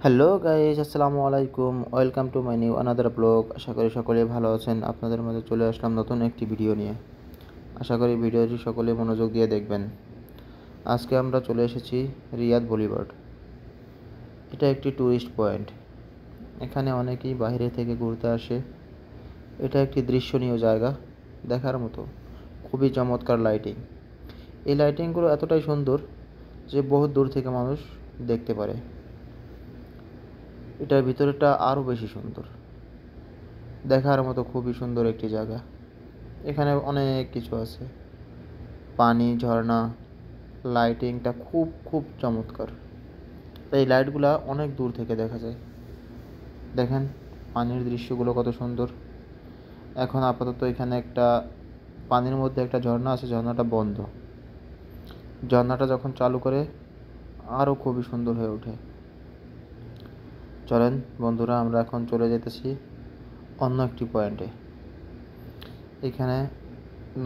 Hello guys, আসসালামু আলাইকুম। Welcome to my new another blog. আশা করি সকলে ভালো আছেন। আপনাদের মাঝে চলে আসলাম নতুন একটি ভিডিও নিয়ে। আশা করি ভিডিওটি সকলে মনোযোগ দিয়ে দেখবেন। আজকে আমরা চলে এসেছি রিয়াদ বুলিভার্ড। এটা একটি ট্যুরিস্ট পয়েন্ট। এখানে অনেকেই বাইরে থেকে ঘুরতে আসে। এটা একটি দৃশ্যনীয় জায়গা, দেখার মতো। খুবই চমৎকার লাইটিং। এই লাইটিংগুলো এতটাই সুন্দর যে বহু দূর থেকে মানুষ দেখতে পারে। এটার ভিতরেটা আরও বেশি সুন্দর, দেখার মতো খুবই সুন্দর একটি জায়গা। এখানে অনেক কিছু আছে, পানি, ঝর্ণা, লাইটিংটা খুব খুব চমৎকার। এই লাইটগুলা অনেক দূর থেকে দেখা যায়। দেখেন পানির দৃশ্যগুলো কত সুন্দর। এখন আপাতত এখানে একটা পানির মধ্যে একটা ঝর্ণা আছে, ঝর্ণাটা বন্ধ। ঝর্ণাটা যখন চালু করে আরও খুবই সুন্দর হয়ে ওঠে। চলেন বন্ধুরা, আমরা এখন চলে যেতেছি অন্য একটি পয়েন্টে। এখানে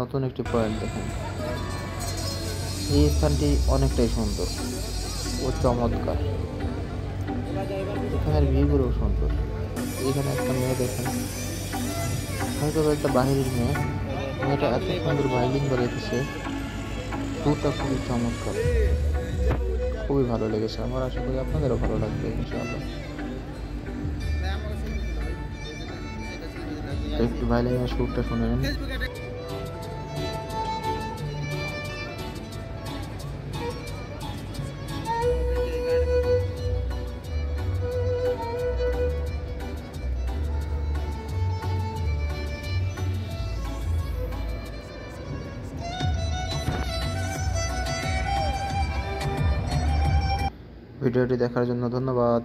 নতুন একটি পয়েন্ট দেখেন। এই স্থানটি অনেকটাই সুন্দর ও চমৎকার। এখানের ভিউগুলো সুন্দর। এখানে একটা মেয়ে দেখেন, হয়তো একটা বাহিরের মেয়ে। মেয়েটা এত সুন্দর ভায়োলিন বাজাইতেছে, সুরটা খুবই চমৎকার। খুবই ভালো লেগেছে আমার। আশা করি আপনাদেরও ভালো লাগবে ইনশাআল্লাহ। একটু ভায়োলিনের সুরটা শুনে নিন। ভিডিওটি দেখার জন্য ধন্যবাদ।